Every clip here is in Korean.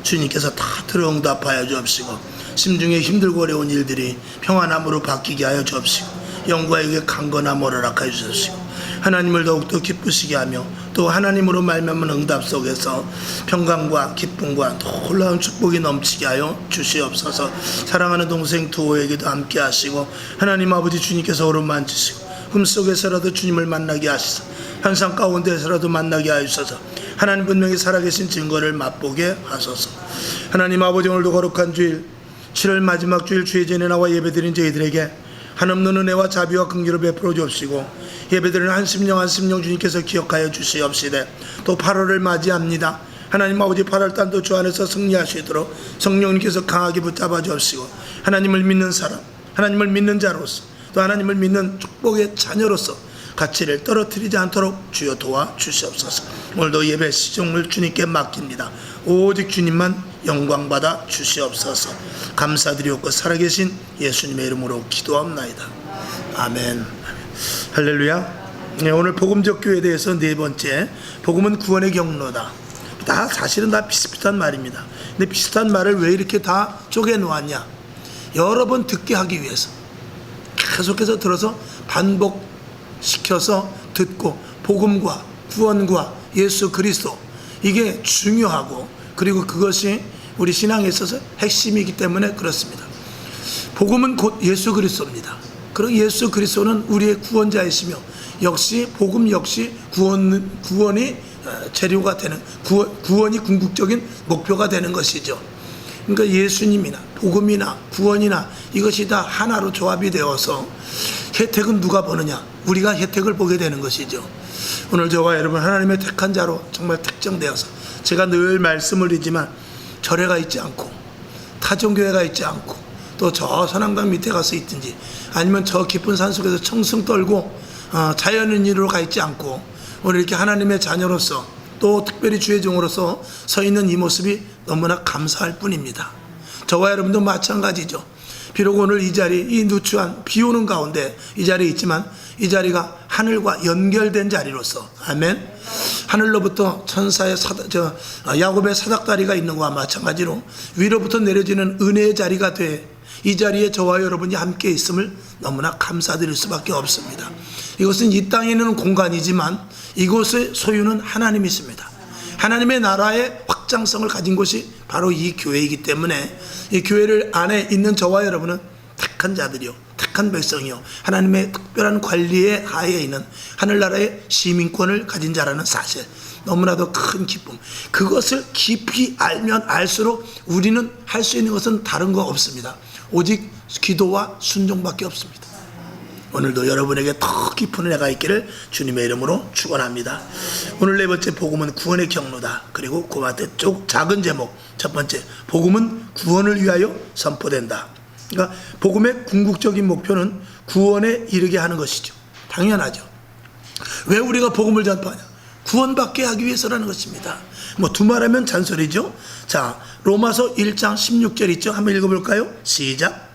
주님께서 다 들어응답하여 주옵시고 심중에 힘들고 어려운 일들이 평안함으로 바뀌게 하여 주옵시고 영광에게 강건함을 허락하여 주옵시고 하나님을 더욱더 기쁘시게 하며 또 하나님으로 말미암은 응답 속에서 평강과 기쁨과 놀라운 축복이 넘치게 하여 주시옵소서. 사랑하는 동생 두호에게도 함께 하시고 하나님 아버지 주님께서 오른만지시고 꿈속에서라도 주님을 만나게 하시소. 환상 가운데서라도 만나게 하시소서. 하나님 분명히 살아계신 증거를 맛보게 하소서. 하나님 아버지 오늘도 거룩한 주일 7월 마지막 주일 주의 전에 나와 예배드린 저희들에게 한없는 은혜와 자비와 긍휼을 베풀어 주옵시고 예배드리는 한심령 주님께서 기억하여 주시옵시되 또 8월을 맞이합니다. 하나님 아버지 8월달도 주 안에서 승리하시도록 성령님께서 강하게 붙잡아 주옵시고 하나님을 믿는 사람, 하나님을 믿는 자로서 또 하나님을 믿는 축복의 자녀로서 가치를 떨어뜨리지 않도록 주여 도와 주시옵소서. 오늘도 예배 시종을 주님께 맡깁니다. 오직 주님만 영광받아 주시옵소서. 감사드리옵고 살아계신 예수님의 이름으로 기도합나이다. 아멘. 할렐루야. 오늘 복음적 교회에 대해서 네 번째, 복음은 구원의 경로다. 다 사실은 다 비슷비슷한 말입니다. 근데 비슷한 말을 왜 이렇게 다 쪼개 놓았냐? 여러 번 듣게 하기 위해서 계속해서 들어서 반복시켜서 듣고 복음과 구원과 예수 그리스도 이게 중요하고 그리고 그것이 우리 신앙에 있어서 핵심이기 때문에 그렇습니다. 복음은 곧 예수 그리스도입니다. 그리고 예수 그리스도는 우리의 구원자이시며 역시 복음 역시 구원이 재료가 되는 구원이 궁극적인 목표가 되는 것이죠. 그러니까 예수님이나 복음이나 구원이나 이것이 다 하나로 조합이 되어서 혜택은 누가 보느냐? 우리가 혜택을 보게 되는 것이죠. 오늘 저와 여러분 하나님의 택한 자로 정말 특정되어서 제가 늘 말씀을 드리지만 절에가 있지 않고 타종교회가 있지 않고 또 저 선앙당 밑에 가서 있든지 아니면 저 깊은 산속에서 청승 떨고 자연인으로 가 있지 않고 오늘 이렇게 하나님의 자녀로서 또 특별히 주의 종으로서 서 있는 이 모습이 너무나 감사할 뿐입니다. 저와 여러분도 마찬가지죠. 비록 오늘 이 자리, 이 누추한 비 오는 가운데 이 자리에 있지만 이 자리가 하늘과 연결된 자리로서 아멘. 하늘로부터 천사의 야곱의 사닥다리가 있는 것과 마찬가지로 위로부터 내려지는 은혜의 자리가 돼 이 자리에 저와 여러분이 함께 있음을 너무나 감사드릴 수밖에 없습니다. 이것은 이 땅에 있는 공간이지만 이곳의 소유는 하나님이십니다. 하나님의 나라의 확장성을 가진 곳이 바로 이 교회이기 때문에 이 교회를 안에 있는 저와 여러분은 택한 자들이요, 택한 백성이요, 하나님의 특별한 관리의 하에 있는 하늘나라의 시민권을 가진 자라는 사실, 너무나도 큰 기쁨. 그것을 깊이 알면 알수록 우리는 할 수 있는 것은 다른 거 없습니다. 오직 기도와 순종밖에 없습니다. 오늘도 여러분에게 더 깊은 은혜가 있기를 주님의 이름으로 축원합니다. 오늘 네 번째 복음은 구원의 경로다. 그리고 그 앞에 쭉 작은 제목 첫 번째, 복음은 구원을 위하여 선포된다. 그러니까 복음의 궁극적인 목표는 구원에 이르게 하는 것이죠. 당연하죠. 왜 우리가 복음을 전파하냐? 구원받게 하기 위해서라는 것입니다. 뭐 두말하면 잔소리죠. 자, 로마서 1장 16절 있죠. 한번 읽어볼까요? 시작.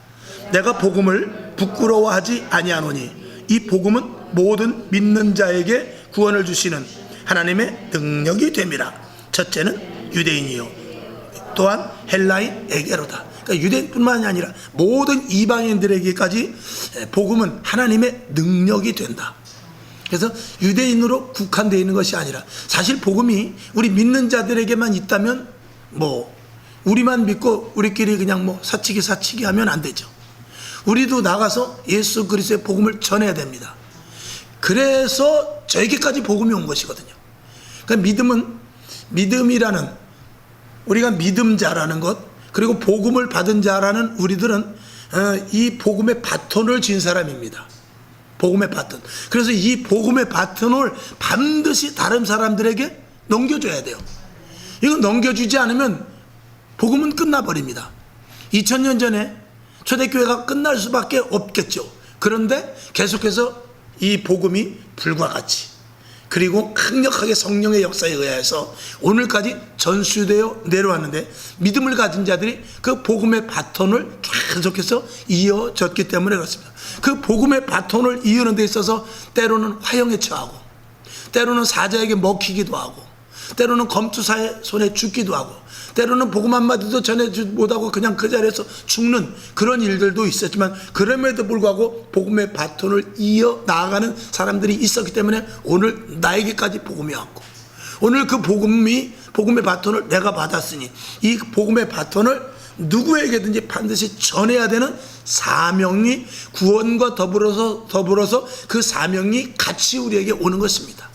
내가 복음을 부끄러워하지 아니하노니 이 복음은 모든 믿는 자에게 구원을 주시는 하나님의 능력이 됨이라. 첫째는 유대인이요 또한 헬라인에게로다. 그러니까 유대인뿐만이 아니라 모든 이방인들에게까지 복음은 하나님의 능력이 된다. 그래서 유대인으로 국한되어 있는 것이 아니라 사실 복음이 우리 믿는 자들에게만 있다면 뭐 우리만 믿고 우리끼리 그냥 뭐 사치기 하면 안 되죠. 우리도 나가서 예수 그리스도의 복음을 전해야 됩니다. 그래서 저에게까지 복음이 온 것이거든요. 그러니까 믿음이라는 우리가 믿음자라는 것 그리고 복음을 받은 자라는 우리들은 이 복음의 바톤을 쥔 사람입니다. 복음의 바톤. 그래서 이 복음의 바톤을 반드시 다른 사람들에게 넘겨줘야 돼요. 이거 넘겨주지 않으면 복음은 끝나버립니다. 2000년 전에 초대교회가 끝날 수밖에 없겠죠. 그런데 계속해서 이 복음이 불과 같이 그리고 강력하게 성령의 역사에 의해서 오늘까지 전수되어 내려왔는데 믿음을 가진 자들이 그 복음의 바톤을 계속해서 이어졌기 때문에 그렇습니다. 그 복음의 바톤을 이어는 데 있어서 때로는 화형에 처하고 때로는 사자에게 먹히기도 하고 때로는 검투사의 손에 죽기도 하고, 때로는 복음 한마디도 전해주지 못하고 그냥 그 자리에서 죽는 그런 일들도 있었지만, 그럼에도 불구하고 복음의 바톤을 이어 나아가는 사람들이 있었기 때문에 오늘 나에게까지 복음이 왔고, 오늘 그 복음의 바톤을 내가 받았으니 이 복음의 바톤을 누구에게든지 반드시 전해야 되는 사명이, 구원과 더불어서 그 사명이 같이 우리에게 오는 것입니다.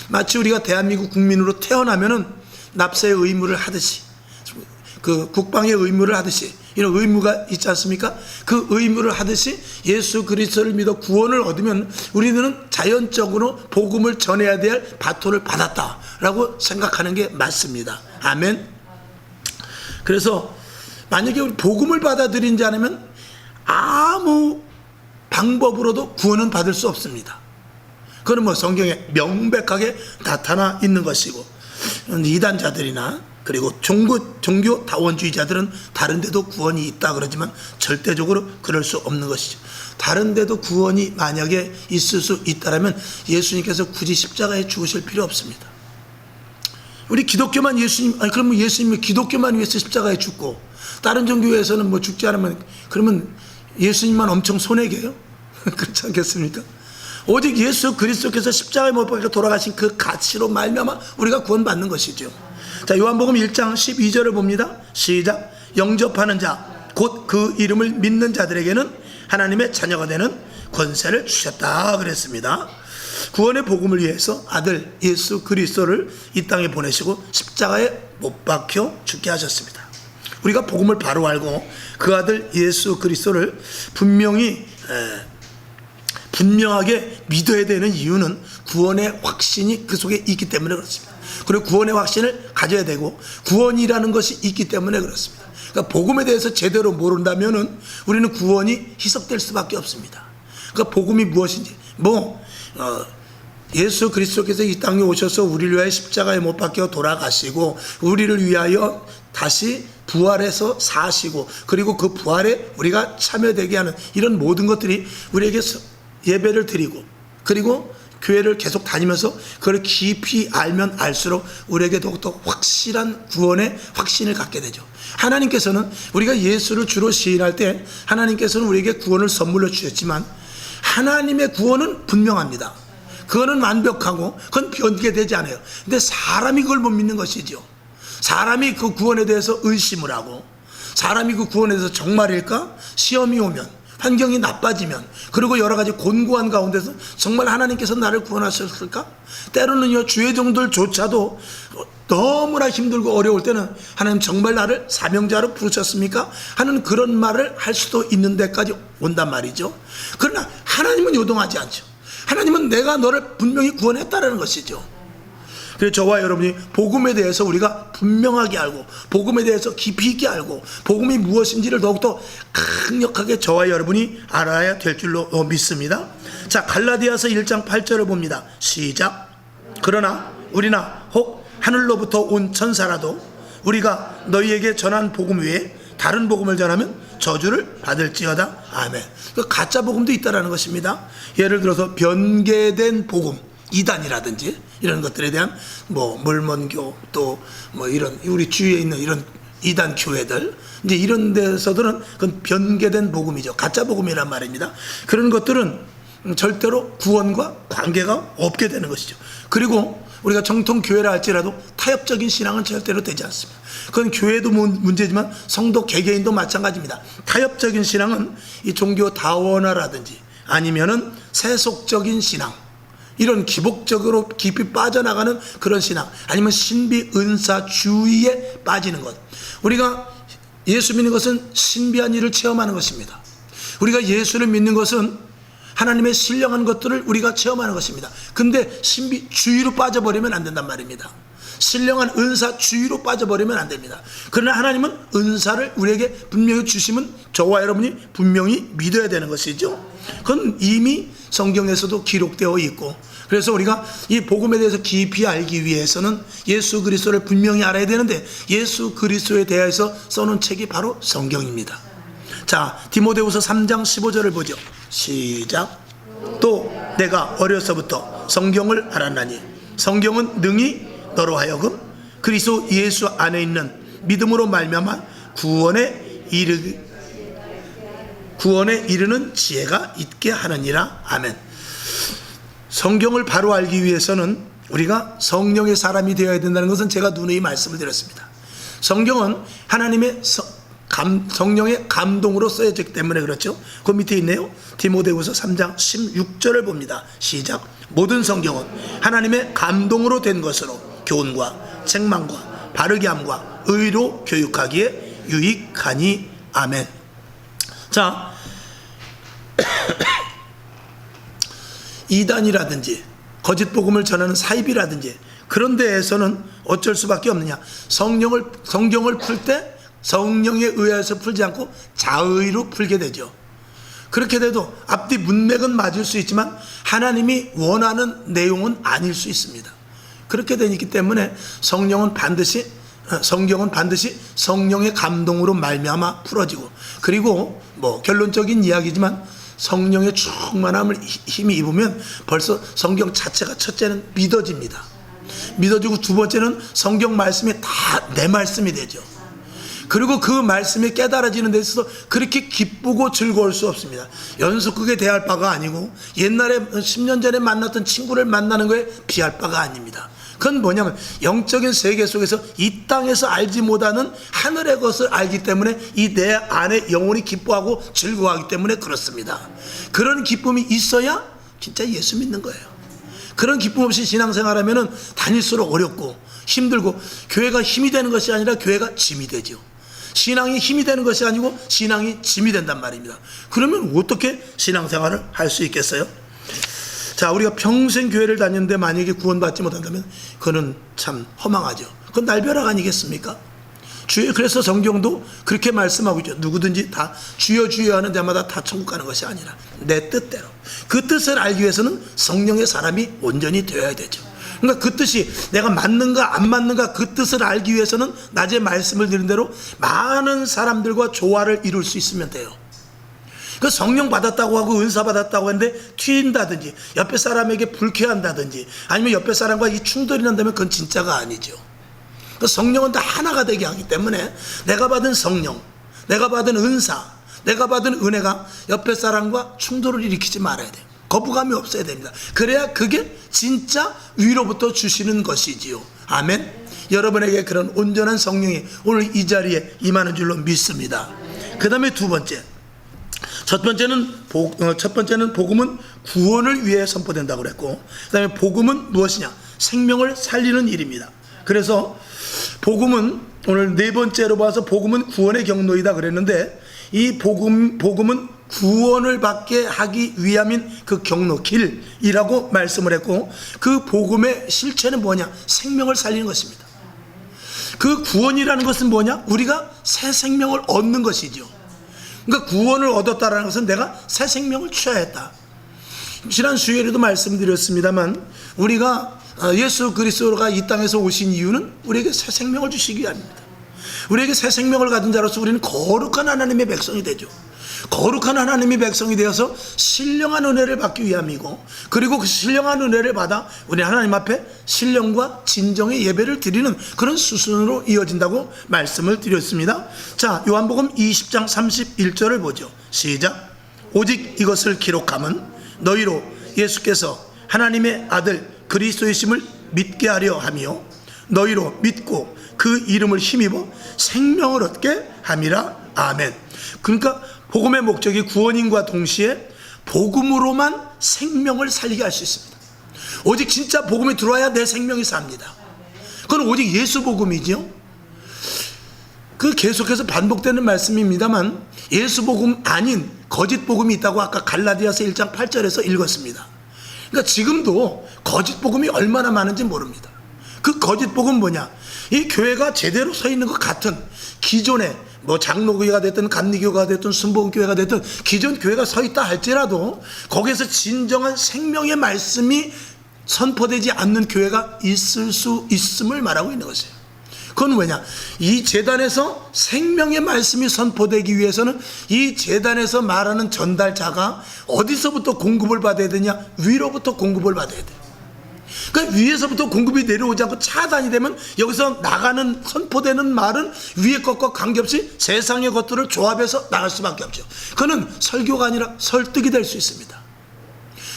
마치 우리가 대한민국 국민으로 태어나면은 납세의 의무를 하듯이, 그 국방의 의무를 하듯이, 이런 의무가 있지 않습니까? 그 의무를 하듯이 예수 그리스도를 믿어 구원을 얻으면 우리는 자연적으로 복음을 전해야 될 바톤을 받았다라고 생각하는 게 맞습니다. 아멘. 그래서 만약에 우리 복음을 받아들이지 않으면 아무 방법으로도 구원은 받을 수 없습니다. 그건 뭐 성경에 명백하게 나타나 있는 것이고, 이단자들이나 그리고 종교 다원주의자들은 다른 데도 구원이 있다 그러지만 절대적으로 그럴 수 없는 것이죠. 다른 데도 구원이 만약에 있을 수 있다면 예수님께서 굳이 십자가에 죽으실 필요 없습니다. 우리 기독교만 그러면 예수님이 기독교만 위해서 십자가에 죽고 다른 종교에서는 뭐 죽지 않으면, 그러면 예수님만 엄청 손해게요? 그렇지 않겠습니까? 오직 예수 그리스도께서 십자가에 못 박혀 돌아가신 그 가치로 말미암아 우리가 구원받는 것이죠. 자, 요한복음 1장 12절을 봅니다. 시작. 영접하는 자 곧 그 이름을 믿는 자들에게는 하나님의 자녀가 되는 권세를 주셨다 그랬습니다. 구원의 복음을 위해서 아들 예수 그리스도를 이 땅에 보내시고 십자가에 못 박혀 죽게 하셨습니다. 우리가 복음을 바로 알고 그 아들 예수 그리스도를 분명하게 믿어야 되는 이유는 구원의 확신이 그 속에 있기 때문에 그렇습니다. 그리고 구원의 확신을 가져야 되고 구원이라는 것이 있기 때문에 그렇습니다. 그러니까 복음에 대해서 제대로 모른다면은 우리는 구원이 희석될 수밖에 없습니다. 그러니까 복음이 무엇인지, 예수 그리스도께서 이 땅에 오셔서 우리를 위하여 십자가에 못 박혀 돌아가시고 우리를 위하여 다시 부활해서 사시고, 그리고 그 부활에 우리가 참여되게 하는 이런 모든 것들이 우리에게 예배를 드리고, 그리고 교회를 계속 다니면서 그걸 깊이 알면 알수록 우리에게 더욱더 확실한 구원의 확신을 갖게 되죠. 하나님께서는 우리가 예수를 주로 시인할 때 하나님께서는 우리에게 구원을 선물로 주셨지만 하나님의 구원은 분명합니다. 그거는 완벽하고 그건 변개되지 않아요. 근데 사람이 그걸 못 믿는 것이죠. 사람이 그 구원에 대해서 의심을 하고, 사람이 그 구원에 대해서 정말일까? 시험이 오면, 환경이 나빠지면, 그리고 여러 가지 곤고한 가운데서 정말 하나님께서 나를 구원하셨을까? 때로는요, 주의 종들조차도 너무나 힘들고 어려울 때는 하나님 정말 나를 사명자로 부르셨습니까? 하는 그런 말을 할 수도 있는 데까지 온단 말이죠. 그러나 하나님은 요동하지 않죠. 하나님은 내가 너를 분명히 구원했다라는 것이죠. 그래서 저와 여러분이 복음에 대해서 우리가 분명하게 알고, 복음에 대해서 깊이 있게 알고, 복음이 무엇인지를 더욱더 강력하게 저와 여러분이 알아야 될 줄로 믿습니다. 자, 갈라디아서 1장 8절을 봅니다. 시작. 그러나 우리나 혹 하늘로부터 온 천사라도 우리가 너희에게 전한 복음 외에 다른 복음을 전하면 저주를 받을지어다. 아멘. 가짜 복음도 있다라는 것입니다. 예를 들어서 변개된 복음, 이단이라든지 이런 것들에 대한 몰몬교, 또 이런 우리 주위에 있는 이런 이단 교회들, 이제 이런 데서들은 그건 변개된 복음이죠. 가짜 복음이란 말입니다. 그런 것들은 절대로 구원과 관계가 없게 되는 것이죠. 그리고 우리가 정통 교회라 할지라도 타협적인 신앙은 절대로 되지 않습니다. 그건 교회도 문제지만 성도 개개인도 마찬가지입니다. 타협적인 신앙은 이 종교 다원화라든지 아니면은 세속적인 신앙, 이런 기복적으로 깊이 빠져나가는 그런 신앙, 아니면 신비 은사주의에 빠지는 것. 우리가 예수 믿는 것은 신비한 일을 체험하는 것입니다. 우리가 예수를 믿는 것은 하나님의 신령한 것들을 우리가 체험하는 것입니다. 근데 신비주의로 빠져버리면 안 된단 말입니다. 신령한 은사주의로 빠져버리면 안 됩니다. 그러나 하나님은 은사를 우리에게 분명히 주시면 저와 여러분이 분명히 믿어야 되는 것이죠. 그건 이미 성경에서도 기록되어 있고, 그래서 우리가 이 복음에 대해서 깊이 알기 위해서는 예수 그리스도를 분명히 알아야 되는데, 예수 그리스도에 대해서 써놓은 책이 바로 성경입니다. 자, 디모데후서 3장 15절을 보죠. 시작. 또 내가 어려서부터 성경을 알았나니 성경은 능히 너로 하여금 그리스도 예수 안에 있는 믿음으로 말미암아 구원에 이르는 지혜가 있게 하느니라. 아멘. 성경을 바로 알기 위해서는 우리가 성령의 사람이 되어야 된다는 것은 제가 누누이 말씀을 드렸습니다. 성경은 하나님의 성령의 감동으로 쓰여졌기 때문에 그렇죠. 그 밑에 있네요. 디모데후서 3장 16절을 봅니다. 시작. 모든 성경은 하나님의 감동으로 된 것으로 교훈과 책망과 바르게 함과 의로 교육하기에 유익하니. 아멘. 자, 이단이라든지 거짓 복음을 전하는 사입이라든지 그런 데에서는 어쩔 수밖에 없느냐. 성경을 풀 때 성령에 의해서 풀지 않고 자의로 풀게 되죠. 그렇게 돼도 앞뒤 문맥은 맞을 수 있지만 하나님이 원하는 내용은 아닐 수 있습니다. 그렇게 되기 때문에 성경은 반드시 성령의 감동으로 말미암아 풀어지고, 그리고 뭐 결론적인 이야기지만 성령의 충만함을 힘이 입으면 벌써 성경 자체가 첫째는 믿어집니다. 믿어지고 두 번째는 성경 말씀이 다 내 말씀이 되죠. 그리고 그 말씀이 깨달아지는 데 있어서 그렇게 기쁘고 즐거울 수 없습니다. 연속극에 대할 바가 아니고 옛날에 10년 전에 만났던 친구를 만나는 거에 비할 바가 아닙니다. 그건 뭐냐면 영적인 세계 속에서 이 땅에서 알지 못하는 하늘의 것을 알기 때문에 이 내 안에 영혼이 기뻐하고 즐거워하기 때문에 그렇습니다. 그런 기쁨이 있어야 진짜 예수 믿는 거예요. 그런 기쁨 없이 신앙생활하면 다닐수록 어렵고 힘들고, 교회가 힘이 되는 것이 아니라 교회가 짐이 되죠. 신앙이 힘이 되는 것이 아니고 신앙이 짐이 된단 말입니다. 그러면 어떻게 신앙생활을 할 수 있겠어요? 자, 우리가 평생 교회를 다녔는데 만약에 구원받지 못한다면 그거는 참 허망하죠. 그건 날벼락 아니겠습니까? 그래서 성경도 그렇게 말씀하고 있죠. 누구든지 다 주여 주여 하는 데마다 다 천국 가는 것이 아니라 내 뜻대로. 그 뜻을 알기 위해서는 성령의 사람이 온전히 되어야 되죠. 그러니까 그 뜻이 내가 맞는가 안 맞는가, 그 뜻을 알기 위해서는 낮에 말씀을 드린 대로 많은 사람들과 조화를 이룰 수 있으면 돼요. 그 성령 받았다고 하고 은사 받았다고 하는데 튀인다든지 옆에 사람에게 불쾌한다든지 아니면 옆에 사람과 이 충돌이 난다면 그건 진짜가 아니죠. 그 성령은 다 하나가 되게 하기 때문에 내가 받은 성령, 내가 받은 은사, 내가 받은 은혜가 옆에 사람과 충돌을 일으키지 말아야 돼요. 거부감이 없어야 됩니다. 그래야 그게 진짜 위로부터 주시는 것이지요. 아멘. 여러분에게 그런 온전한 성령이 오늘 이 자리에 임하는 줄로 믿습니다. 그 다음에 두 번째, 첫 번째는 복음은 구원을 위해 선포된다고 그랬고, 그 다음에 복음은 무엇이냐? 생명을 살리는 일입니다. 그래서 복음은 오늘 네 번째로 봐서 복음은 구원의 경로이다 그랬는데, 이 복음은 구원을 받게 하기 위함인 그 경로, 길이라고 말씀을 했고, 그 복음의 실체는 뭐냐? 생명을 살리는 것입니다. 그 구원이라는 것은 뭐냐? 우리가 새 생명을 얻는 것이죠. 그러니까 구원을 얻었다는 것은 내가 새 생명을 취해야 했다. 지난 수요일에도 말씀드렸습니다만 우리가 예수 그리스도가 이 땅에서 오신 이유는 우리에게 새 생명을 주시기 위함입니다. 우리에게 새 생명을 가진 자로서 우리는 거룩한 하나님의 백성이 되죠. 거룩한 하나님의 백성이 되어서 신령한 은혜를 받기 위함이고, 그리고 그 신령한 은혜를 받아 우리 하나님 앞에 신령과 진정의 예배를 드리는 그런 수순으로 이어진다고 말씀을 드렸습니다. 자, 요한복음 20장 31절을 보죠. 시작. 오직 이것을 기록함은 너희로 예수께서 하나님의 아들 그리스도이심을 믿게 하려 함이요 너희로 믿고 그 이름을 힘입어 생명을 얻게 함이라. 아멘. 그러니까 복음의 목적이 구원인과 동시에 복음으로만 생명을 살리게 할 수 있습니다. 오직 진짜 복음이 들어와야 내 생명이 삽니다. 그건 오직 예수 복음이죠. 그 계속해서 반복되는 말씀입니다만 예수 복음 아닌 거짓 복음이 있다고 아까 갈라디아서 1장 8절에서 읽었습니다. 그러니까 지금도 거짓 복음이 얼마나 많은지 모릅니다. 그 거짓 복음 뭐냐? 이 교회가 제대로 서 있는 것 같은 기존에 뭐 장로교회가 됐든 감리교회가 됐든 순복음교회가 됐든 기존 교회가 서 있다 할지라도 거기에서 진정한 생명의 말씀이 선포되지 않는 교회가 있을 수 있음을 말하고 있는 것이에요. 그건 왜냐? 이 제단에서 생명의 말씀이 선포되기 위해서는 이 제단에서 말하는 전달자가 어디서부터 공급을 받아야 되냐? 위로부터 공급을 받아야 돼요. 그러니까 위에서부터 공급이 내려오지 않고 차단이 되면 여기서 나가는 선포되는 말은 위의 것과 관계없이 세상의 것들을 조합해서 나갈 수밖에 없죠. 그거는 설교가 아니라 설득이 될 수 있습니다.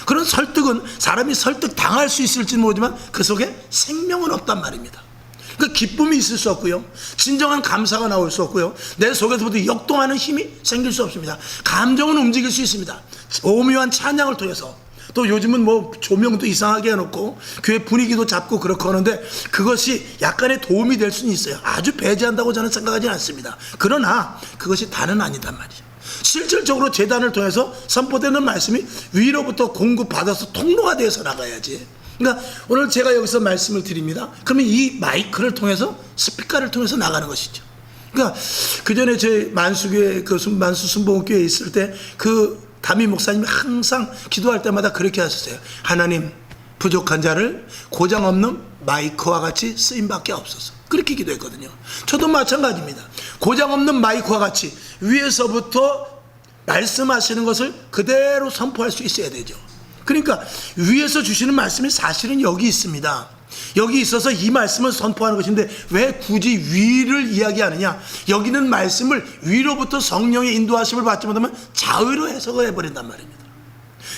그런 설득은 사람이 설득 당할 수 있을지 모르지만 그 속에 생명은 없단 말입니다. 그러니까 기쁨이 있을 수 없고요, 진정한 감사가 나올 수 없고요, 내 속에서부터 역동하는 힘이 생길 수 없습니다. 감정은 움직일 수 있습니다. 오묘한 찬양을 통해서. 또 요즘은 뭐 조명도 이상하게 해놓고 교회 분위기도 잡고 그렇고 하는데 그것이 약간의 도움이 될 수는 있어요. 아주 배제한다고 저는 생각하지 않습니다. 그러나 그것이 다는 아니단 말이죠. 실질적으로 제단을 통해서 선포되는 말씀이 위로부터 공급받아서 통로가 되어서 나가야지. 그러니까 오늘 제가 여기서 말씀을 드립니다. 그러면 이 마이크를 통해서, 스피커를 통해서 나가는 것이죠. 그러니까 그 전에 제 만수교회 그 만수 순복음교회에 있을 때 그 담임 목사님이 항상 기도할 때마다 그렇게 하셨어요. 하나님, 부족한 자를 고장 없는 마이크와 같이 쓰임밖에 없어서. 그렇게 기도했거든요. 저도 마찬가지입니다. 고장 없는 마이크와 같이 위에서부터 말씀하시는 것을 그대로 선포할 수 있어야 되죠. 그러니까 위에서 주시는 말씀이 사실은 여기 있습니다. 여기 있어서 이 말씀을 선포하는 것인데 왜 굳이 위를 이야기하느냐? 여기는 말씀을 위로부터 성령의 인도하심을 받지 못하면 자의로 해석을 해버린단 말입니다.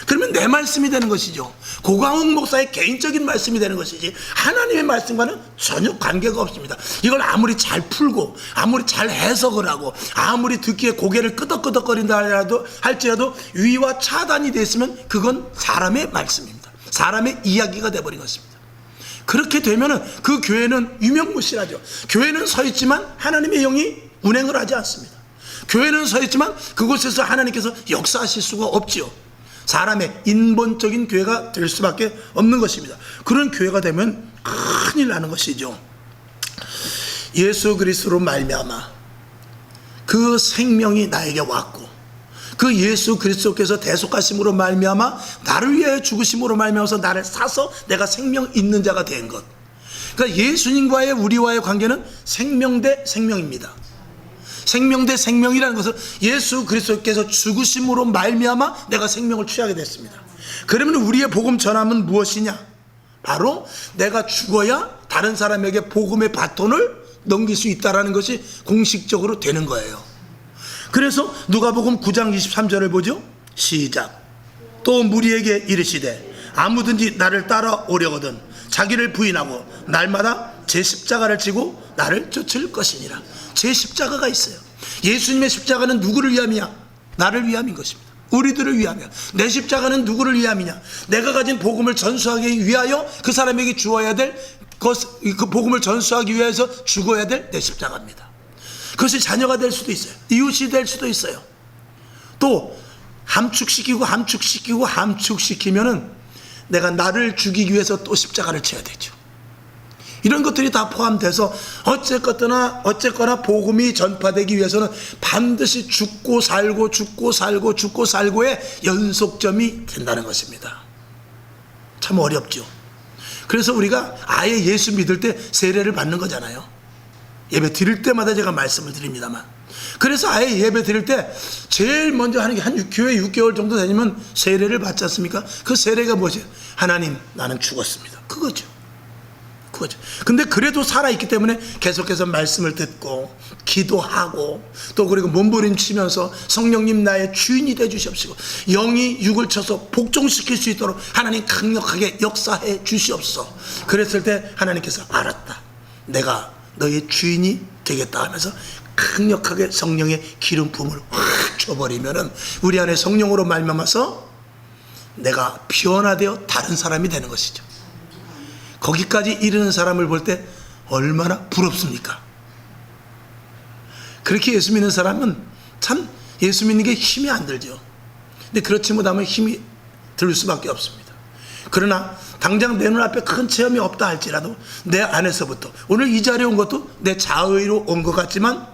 그러면 내 말씀이 되는 것이죠. 고광욱 목사의 개인적인 말씀이 되는 것이지 하나님의 말씀과는 전혀 관계가 없습니다. 이걸 아무리 잘 풀고 아무리 잘 해석을 하고 아무리 듣기에 고개를 끄덕끄덕거린다 할지라도 위와 차단이 됐으면 그건 사람의 말씀입니다. 사람의 이야기가 돼버린 것입니다. 그렇게 되면은 그 교회는 유명무실하죠. 교회는 서 있지만 하나님의 영이 운행을 하지 않습니다. 교회는 서 있지만 그곳에서 하나님께서 역사하실 수가 없지요. 사람의 인본적인 교회가 될 수밖에 없는 것입니다. 그런 교회가 되면 큰일 나는 것이죠. 예수 그리스도로 말미암아 그 생명이 나에게 왔고 그 예수 그리스도께서 대속하심으로 말미암아 나를 위하여 죽으심으로 말미암아서 나를 사서 내가 생명 있는 자가 된 것. 그러니까 예수님과의 우리와의 관계는 생명 대 생명입니다. 생명 대 생명이라는 것은 예수 그리스도께서 죽으심으로 말미암아 내가 생명을 취하게 됐습니다. 그러면 우리의 복음 전함은 무엇이냐? 바로 내가 죽어야 다른 사람에게 복음의 바톤을 넘길 수 있다는 것이 공식적으로 되는 거예요. 그래서 누가복음 9장 23절을 보죠. 시작. 또 무리에게 이르시되 아무든지 나를 따라오려거든 자기를 부인하고 날마다 제 십자가를 지고 나를 쫓을 것이니라. 제 십자가가 있어요. 예수님의 십자가는 누구를 위함이냐? 나를 위함인 것입니다. 우리들을 위하며. 내 십자가는 누구를 위함이냐? 내가 가진 복음을 전수하기 위하여 그 사람에게 주어야 될 그 복음을 전수하기 위해서 죽어야 될 내 십자가입니다. 그것이 자녀가 될 수도 있어요. 이웃이 될 수도 있어요. 또 함축시키면은 내가 나를 죽이기 위해서 또 십자가를 쳐야 되죠. 이런 것들이 다 포함돼서 어쨌거나 복음이 전파되기 위해서는 반드시 죽고 살고의 연속점이 된다는 것입니다. 참 어렵죠. 그래서 우리가 아예 예수 믿을 때 세례를 받는 거잖아요. 예배 드릴 때마다 제가 말씀을 드립니다만, 그래서 아예 예배 드릴 때 제일 먼저 하는 게 한 교회 6개월 정도 되면 세례를 받지 않습니까? 그 세례가 뭐죠? 하나님, 나는 죽었습니다. 그거죠. 근데 그래도 살아있기 때문에 계속해서 말씀을 듣고 기도하고 또 그리고 몸부림치면서 성령님 나의 주인이 되주시옵시고 영이 육을 쳐서 복종시킬 수 있도록 하나님 강력하게 역사해 주시옵소서. 그랬을 때 하나님께서 알았다, 내가 너의 주인이 되겠다 하면서 강력하게 성령의 기름 부음을 확 줘버리면은 우리 안에 성령으로 말미암아서 내가 변화되어 다른 사람이 되는 것이죠. 거기까지 이르는 사람을 볼 때 얼마나 부럽습니까? 그렇게 예수 믿는 사람은 참 예수 믿는 게 힘이 안 들죠. 근데 그렇지 못하면 힘이 들 수밖에 없습니다. 그러나 당장 내 눈앞에 큰 체험이 없다 할지라도 내 안에서부터, 오늘 이 자리에 온 것도 내 자의로 온 것 같지만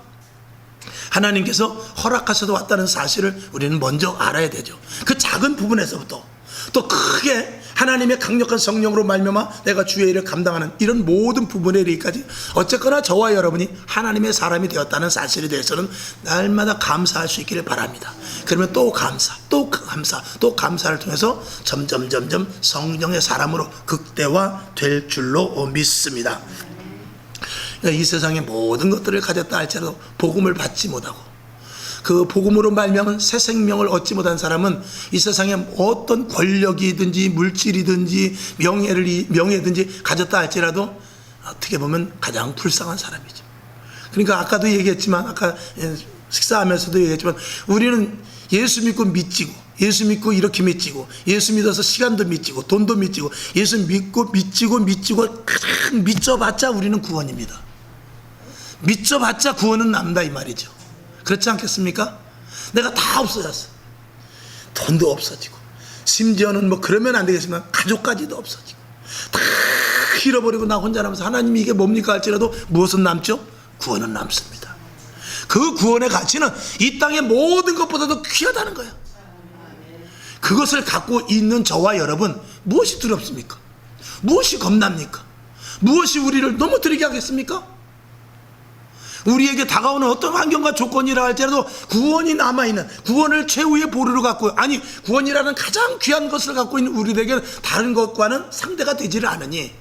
하나님께서 허락하셔서 왔다는 사실을 우리는 먼저 알아야 되죠. 그 작은 부분에서부터 또 크게 하나님의 강력한 성령으로 말미암아 내가 주의 일을 감당하는 이런 모든 부분에 이르기까지 어쨌거나 저와 여러분이 하나님의 사람이 되었다는 사실에 대해서는 날마다 감사할 수 있기를 바랍니다. 그러면 또 감사, 또 감사, 또 감사를 통해서 점점 성령의 사람으로 극대화될 줄로 믿습니다. 이 세상의 모든 것들을 가졌다 할지라도 복음을 받지 못하고 그 복음으로 말미암은 새 생명을 얻지 못한 사람은 이 세상에 어떤 권력이든지 물질이든지 명예든지 가졌다 할지라도 어떻게 보면 가장 불쌍한 사람이죠. 그러니까 아까도 얘기했지만, 아까 식사하면서도 얘기했지만, 우리는 예수 믿고 미치고, 예수 믿고 이렇게 미치고, 예수 믿어서 시간도 미치고 돈도 미치고, 예수 믿고 미치고 가장 미쳐봤자 우리는 구원입니다. 미쳐봤자 구원은 남다 이 말이죠. 그렇지 않겠습니까? 내가 다 없어졌어. 돈도 없어지고, 심지어는 뭐 그러면 안 되겠지만 가족까지도 없어지고, 다 잃어버리고 나 혼자 남아서 하나님이 이게 뭡니까 할지라도 무엇은 남죠? 구원은 남습니다. 그 구원의 가치는 이 땅의 모든 것보다도 귀하다는 거예요. 그것을 갖고 있는 저와 여러분, 무엇이 두렵습니까? 무엇이 겁납니까? 무엇이 우리를 넘어뜨리게 하겠습니까? 우리에게 다가오는 어떤 환경과 조건이라 할지라도 구원이 남아있는, 구원을 최후의 보루로 갖고, 아니 구원이라는 가장 귀한 것을 갖고 있는 우리에게는 다른 것과는 상대가 되지를 않으니,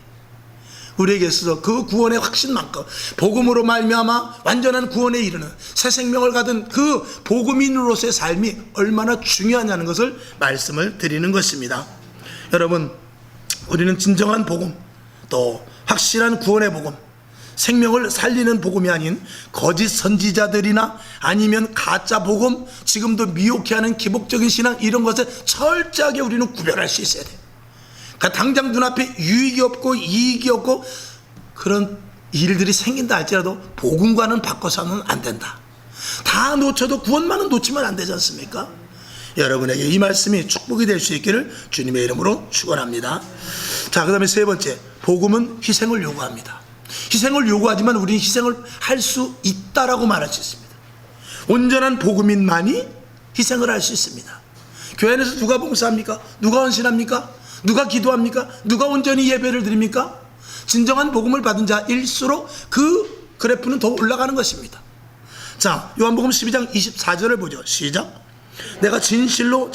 우리에게 있어서 그 구원의 확신만큼 복음으로 말미암아 완전한 구원에 이르는 새 생명을 가진 그 복음인으로서의 삶이 얼마나 중요하냐는 것을 말씀을 드리는 것입니다. 여러분, 우리는 진정한 복음, 또 확실한 구원의 복음, 생명을 살리는 복음이 아닌 거짓 선지자들이나 아니면 가짜 복음, 지금도 미혹해하는 기복적인 신앙, 이런 것을 철저하게 우리는 구별할 수 있어야 돼요. 그러니까 당장 눈앞에 유익이 없고 이익이 없고 그런 일들이 생긴다 할지라도 복음과는 바꿔서는 안 된다. 다 놓쳐도 구원만은 놓치면 안 되지 않습니까? 여러분에게 이 말씀이 축복이 될 수 있기를 주님의 이름으로 축원합니다. 자, 그 다음에 세 번째, 복음은 희생을 요구합니다. 희생을 요구하지만 우리는 희생을 할 수 있다라고 말할 수 있습니다. 온전한 복음인만이 희생을 할 수 있습니다. 교회 안에서 누가 봉사합니까? 누가 헌신합니까? 누가 기도합니까? 누가 온전히 예배를 드립니까? 진정한 복음을 받은 자일수록 그 그래프는 더 올라가는 것입니다. 자, 요한복음 12장 24절을 보죠. 시작. 내가 진실로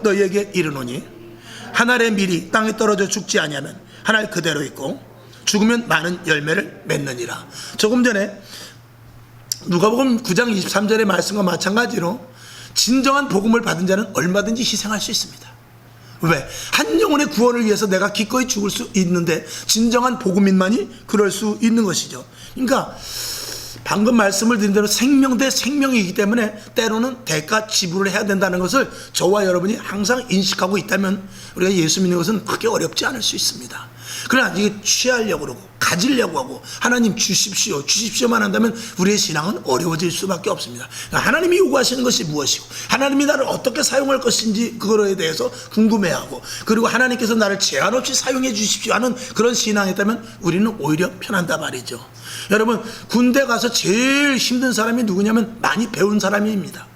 너희에게 이르노니 한 알의 밀이 땅에 떨어져 죽지 아니하면 한 알 그대로 있고 죽으면 많은 열매를 맺느니라. 조금 전에 누가복음 9장 23절의 말씀과 마찬가지로 진정한 복음을 받은 자는 얼마든지 희생할 수 있습니다. 왜? 한 영혼의 구원을 위해서 내가 기꺼이 죽을 수 있는데 진정한 복음인만이 그럴 수 있는 것이죠. 그러니까 방금 말씀을 드린 대로 생명 대 생명이기 때문에 때로는 대가 지불을 해야 된다는 것을 저와 여러분이 항상 인식하고 있다면 우리가 예수 믿는 것은 크게 어렵지 않을 수 있습니다. 그러나 이게 취하려고 그러고 가지려고 하고 하나님 주십시오만 한다면 우리의 신앙은 어려워질 수밖에 없습니다. 하나님이 요구하시는 것이 무엇이고 하나님이 나를 어떻게 사용할 것인지 그거에 대해서 궁금해하고, 그리고 하나님께서 나를 제한 없이 사용해 주십시오 하는 그런 신앙이 있다면 우리는 오히려 편한다 말이죠. 여러분, 군대 가서 제일 힘든 사람이 누구냐면 많이 배운 사람입니다.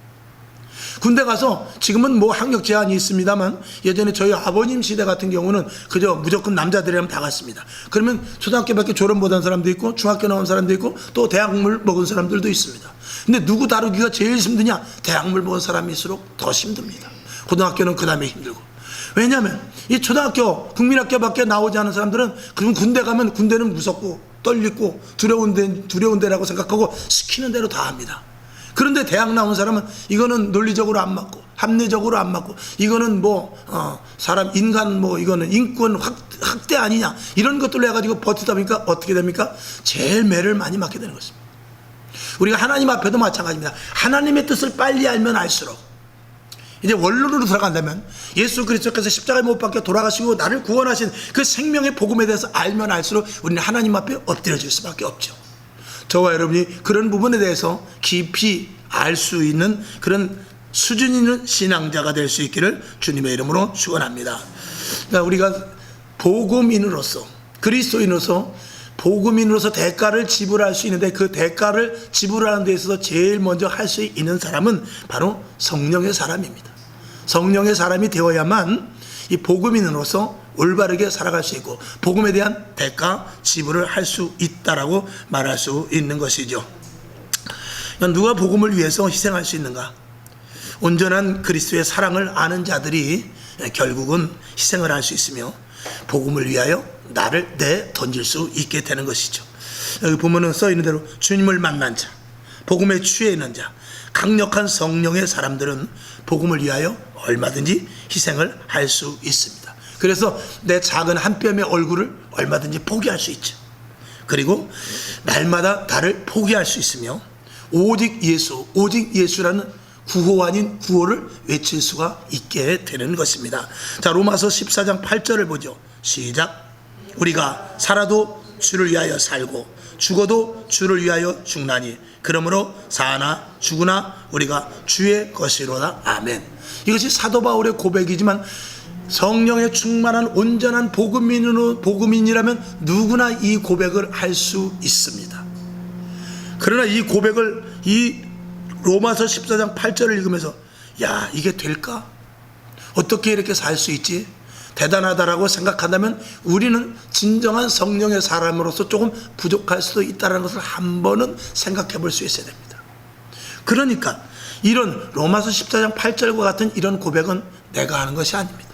군대 가서 지금은 뭐 학력 제한이 있습니다만 예전에 저희 아버님 시대 같은 경우는 그저 무조건 남자들이라면 다 갔습니다. 그러면 초등학교밖에 졸업 못한 사람도 있고 중학교 나온 사람도 있고 또 대학물 먹은 사람들도 있습니다. 근데 누구 다루기가 제일 힘드냐? 대학물 먹은 사람일수록 더 힘듭니다. 고등학교는 그 다음에 힘들고. 왜냐하면 이 초등학교 국민학교밖에 나오지 않은 사람들은 그럼 군대 가면 군대는 무섭고 떨리고 두려운 데라고 생각하고 시키는 대로 다 합니다. 그런데 대학 나온 사람은 이거는 논리적으로 안 맞고 합리적으로 안 맞고 이거는 사람 인간 이거는 인권 학대 아니냐 이런 것들로 해가지고 버티다 보니까 어떻게 됩니까? 제일 매를 많이 맞게 되는 것입니다. 우리가 하나님 앞에도 마찬가지입니다. 하나님의 뜻을 빨리 알면 알수록 이제 원론으로 들어간다면 예수 그리스도께서 십자가에 못 박혀 돌아가시고 나를 구원하신 그 생명의 복음에 대해서 알면 알수록 우리는 하나님 앞에 엎드려질 수밖에 없죠. 저와 여러분이 그런 부분에 대해서 깊이 알 수 있는 그런 수준 있는 신앙자가 될 수 있기를 주님의 이름으로 축원합니다. 그러니까 우리가 복음인으로서 그리스도인으로서 복음인으로서 대가를 지불할 수 있는데 그 대가를 지불하는 데 있어서 제일 먼저 할 수 있는 사람은 바로 성령의 사람입니다. 성령의 사람이 되어야만 이 복음인으로서 올바르게 살아갈 수 있고 복음에 대한 대가 지불을 할 수 있다라고 말할 수 있는 것이죠. 누가 복음을 위해서 희생할 수 있는가? 온전한 그리스도의 사랑을 아는 자들이 결국은 희생을 할 수 있으며 복음을 위하여 나를 내던질 수 있게 되는 것이죠. 여기 보면은 써 있는 대로 주님을 만난 자, 복음에 취해 있는 자, 강력한 성령의 사람들은 복음을 위하여 얼마든지 희생을 할 수 있습니다. 그래서 내 작은 한 뼘의 얼굴을 얼마든지 포기할 수 있죠. 그리고 날마다 나를 포기할 수 있으며 오직 예수, 오직 예수라는 구호 아닌 구호를 외칠 수가 있게 되는 것입니다. 자, 로마서 14장 8절을 보죠. 시작. 우리가 살아도 주를 위하여 살고 죽어도 주를 위하여 죽나니 그러므로 사나 죽으나 우리가 주의 것이로다. 아멘. 이것이 사도 바울의 고백이지만 성령에 충만한 온전한 복음인이라면 누구나 이 고백을 할 수 있습니다. 그러나 이 고백을 이 로마서 14장 8절을 읽으면서 야, 이게 될까? 어떻게 이렇게 살 수 있지? 대단하다라고 생각한다면 우리는 진정한 성령의 사람으로서 조금 부족할 수도 있다는 것을 한 번은 생각해 볼 수 있어야 됩니다. 그러니까 이런 로마서 14장 8절과 같은 이런 고백은 내가 하는 것이 아닙니다.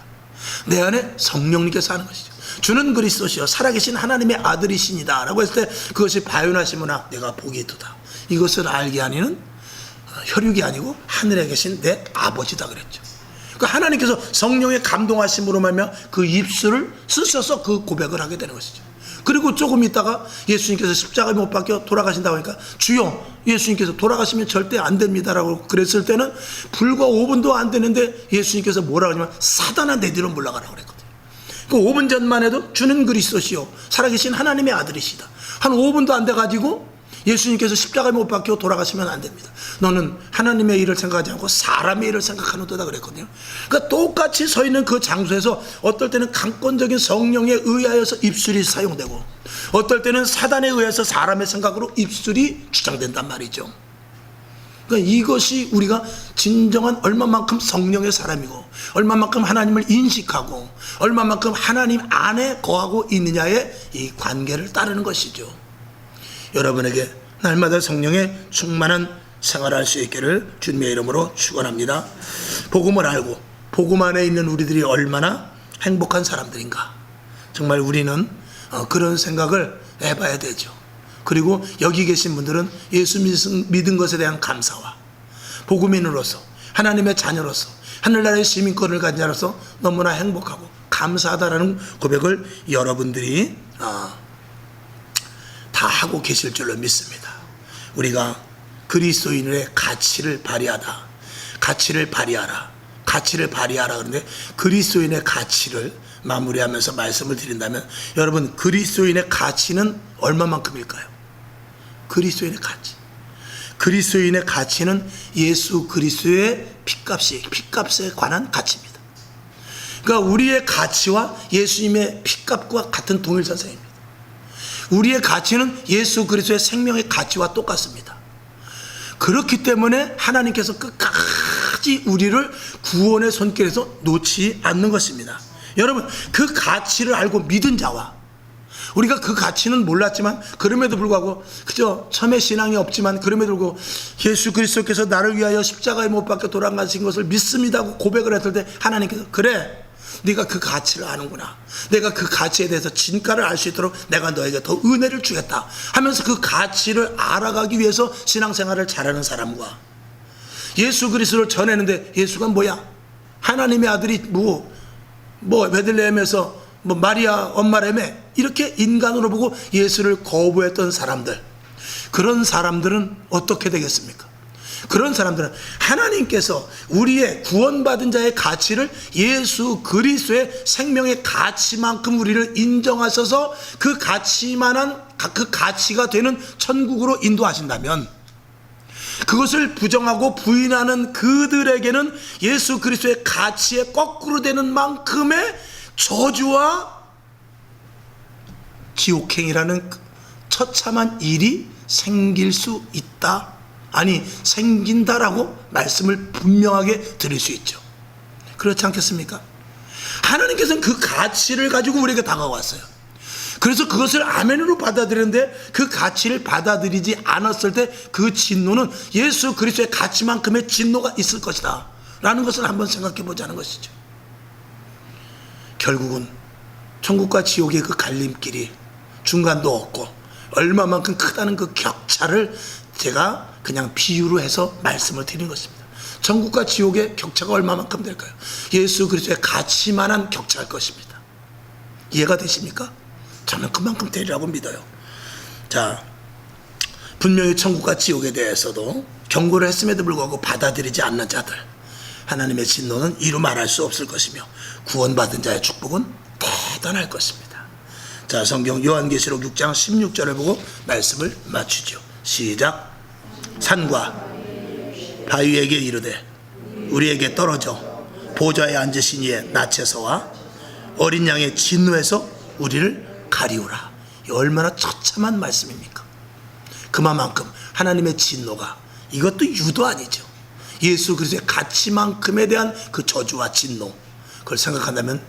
내 안에 성령님께서 하는 것이죠. 주는 그리스도시요 살아계신 하나님의 아들이시니다 라고 했을 때 그것이 바요나시므나 내가 복이 있도다. 이것을 알게 하니는 혈육이 아니고 하늘에 계신 내 아버지다 그랬죠. 그러니까 하나님께서 성령의 감동하심으로 말미암아 그 입술을 쓰셔서 그 고백을 하게 되는 것이죠. 그리고 조금 있다가 예수님께서 십자가에 못 박혀 돌아가신다고 하니까 주여 예수님께서 돌아가시면 절대 안 됩니다라고 그랬을 때는 불과 5분도 안 되는데 예수님께서 뭐라고 하냐면 사단아 내 뒤로 물러가라고 그랬거든요. 그 5분 전만 해도 주는 그리스도시요 살아계신 하나님의 아들이시다. 한 5분도 안 돼가지고 예수님께서 십자가에 못 박혀 돌아가시면 안 됩니다. 너는 하나님의 일을 생각하지 않고 사람의 일을 생각하는도다 그랬거든요. 그러니까 똑같이 서 있는 그 장소에서 어떨 때는 강권적인 성령에 의하여서 입술이 사용되고 어떨 때는 사단에 의해서 사람의 생각으로 입술이 주장된단 말이죠. 그러니까 이것이 우리가 진정한 얼마만큼 성령의 사람이고 얼마만큼 하나님을 인식하고 얼마만큼 하나님 안에 거하고 있느냐의 이 관계를 따르는 것이죠. 여러분에게 날마다 성령의 충만한 생활할 수 있기를 주님의 이름으로 축원합니다. 복음을 알고 복음 안에 있는 우리들이 얼마나 행복한 사람들인가. 정말 우리는 그런 생각을 해봐야 되죠. 그리고 여기 계신 분들은 예수 믿은 것에 대한 감사와 복음인으로서 하나님의 자녀로서 하늘나라의 시민권을 가진 자로서 너무나 행복하고 감사하다라는 고백을 여러분들이 다 하고 계실 줄로 믿습니다. 우리가 그리스도인의 가치를 발휘하다. 가치를 발휘하라. 가치를 발휘하라. 그런데 그리스도인의 가치를 마무리하면서 말씀을 드린다면 여러분 그리스도인의 가치는 얼마만큼일까요? 그리스도인의 가치. 그리스도인의 가치는 예수 그리스도의 핏값에 관한 가치입니다. 그러니까 우리의 가치와 예수님의 핏값과 같은 동일선상입니다. 우리의 가치는 예수 그리스도의 생명의 가치와 똑같습니다. 그렇기 때문에 하나님께서 끝까지 우리를 구원의 손길에서 놓지 않는 것입니다. 여러분 그 가치를 알고 믿은 자와 우리가 그 가치는 몰랐지만 그럼에도 불구하고 그저 처음에 신앙이 없지만 그럼에도 불구하고 예수 그리스도께서 나를 위하여 십자가에 못 박혀 돌아가신 것을 믿습니다 하고 고백을 했을 때 하나님께서 그래 네가 그 가치를 아는구나. 내가 그 가치에 대해서 진가를 알 수 있도록 내가 너에게 더 은혜를 주겠다 하면서 그 가치를 알아가기 위해서 신앙생활을 잘하는 사람과 예수 그리스도를 전했는데 예수가 뭐야? 하나님의 아들이 베들레헴에서 마리아 엄마라며 이렇게 인간으로 보고 예수를 거부했던 사람들, 그런 사람들은 어떻게 되겠습니까? 그런 사람들은 하나님께서 우리의 구원받은 자의 가치를 예수 그리스도의 생명의 가치만큼 우리를 인정하셔서 그 가치가 되는 천국으로 인도하신다면 그것을 부정하고 부인하는 그들에게는 예수 그리스도의 가치에 거꾸로 되는 만큼의 저주와 지옥행이라는 처참한 일이 생길 수 있다. 아니 생긴다라고 말씀을 분명하게 드릴 수 있죠. 그렇지 않겠습니까? 하나님께서는 그 가치를 가지고 우리에게 다가왔어요. 그래서 그것을 아멘으로 받아들였는데 그 가치를 받아들이지 않았을 때 그 진노는 예수 그리스도의 가치만큼의 진노가 있을 것이다 라는 것을 한번 생각해 보자는 것이죠. 결국은 천국과 지옥의 그 갈림길이 중간도 없고 얼마만큼 크다는 그 격차를 제가 그냥 비유로 해서 말씀을 드린 것입니다. 천국과 지옥의 격차가 얼마만큼 될까요? 예수 그리스도의 가치만한 격차일 것입니다. 이해가 되십니까? 저는 그만큼 되리라고 믿어요. 자, 분명히 천국과 지옥에 대해서도 경고를 했음에도 불구하고 받아들이지 않는 자들, 하나님의 진노는 이루 말할 수 없을 것이며 구원받은 자의 축복은 대단할 것입니다. 자, 성경 요한계시록 6장 16절을 보고 말씀을 맞추죠. 시작. 산과 바위에게 이르되 우리에게 떨어져 보좌에 앉으신 이의 낯에서와 어린 양의 진노에서 우리를 가리우라. 얼마나 처참한 말씀입니까? 그만큼 하나님의 진노가, 이것도 유도 아니죠. 예수 그리스도의 가치만큼에 대한 그 저주와 진노, 그걸 생각한다면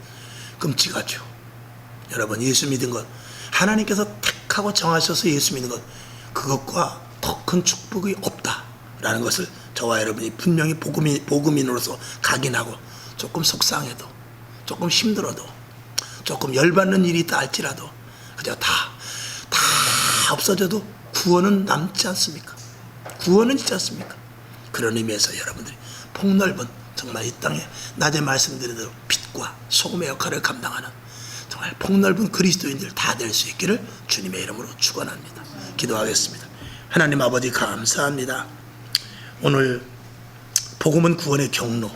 끔찍하죠. 여러분, 예수 믿은 것, 하나님께서 택하고 정하셔서 예수 믿는 것, 그것과 더 큰 축복이 없다라는 것을 저와 여러분이 분명히 복음인으로서 각인하고, 조금 속상해도, 조금 힘들어도, 조금 열받는 일이 있다 할지라도 그저 다 없어져도 구원은 남지 않습니까? 구원은 있지 않습니까? 그런 의미에서 여러분들이 폭넓은, 정말 이 땅에 낮에 말씀드린 대로 빛과 소금의 역할을 감당하는 정말 폭넓은 그리스도인들 다 될 수 있기를 주님의 이름으로 축원합니다. 기도하겠습니다. 하나님 아버지, 감사합니다. 오늘 복음은 구원의 경로,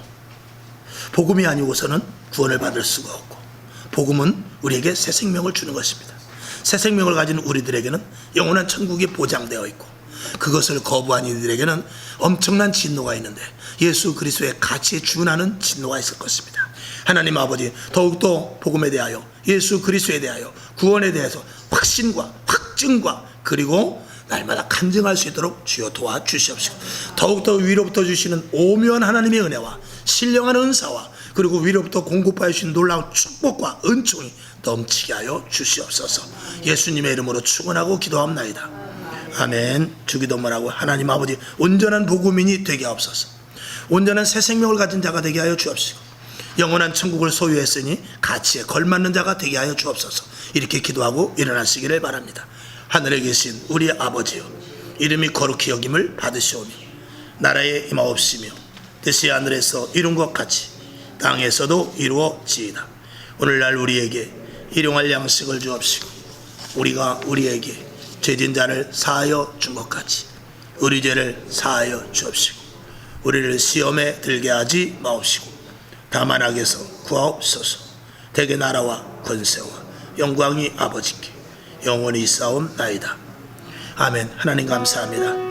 복음이 아니고서는 구원을 받을 수가 없고, 복음은 우리에게 새 생명을 주는 것입니다. 새 생명을 가진 우리들에게는 영원한 천국이 보장되어 있고, 그것을 거부한 이들에게는 엄청난 진노가 있는데 예수 그리스도의 가치에 준하는 진노가 있을 것입니다. 하나님 아버지, 더욱더 복음에 대하여, 예수 그리스도에 대하여, 구원에 대해서 확신과 확증과 그리고 날마다 간증할 수 있도록 주여 도와주시옵시고, 더욱더 위로부터 주시는 오묘한 하나님의 은혜와 신령한 은사와 그리고 위로부터 공급하여 주신 놀라운 축복과 은총이 넘치게 하여 주시옵소서. 예수님의 이름으로 축원하고 기도합나이다. 아멘. 주기도문하고 하나님 아버지, 온전한 복음인이 되게 하옵소서. 온전한 새 생명을 가진 자가 되게 하여 주옵시고, 영원한 천국을 소유했으니 가치에 걸맞는 자가 되게 하여 주옵소서. 이렇게 기도하고 일어나시기를 바랍니다. 하늘에 계신 우리 아버지여, 이름이 거룩히 여김을 받으시오며 나라에 임하옵시며 뜻이 하늘에서 이룬 것 같이 땅에서도 이루어지이다. 오늘날 우리에게 일용할 양식을 주옵시고, 우리가 우리에게 죄진 자를 사하여 준 것 같이 우리 죄를 사하여 주옵시고, 우리를 시험에 들게 하지 마옵시고 다만 악에서 구하옵소서. 대개 나라와 권세와 영광이 아버지께 영원히 있사옵나이다. 아멘. 하나님 감사합니다.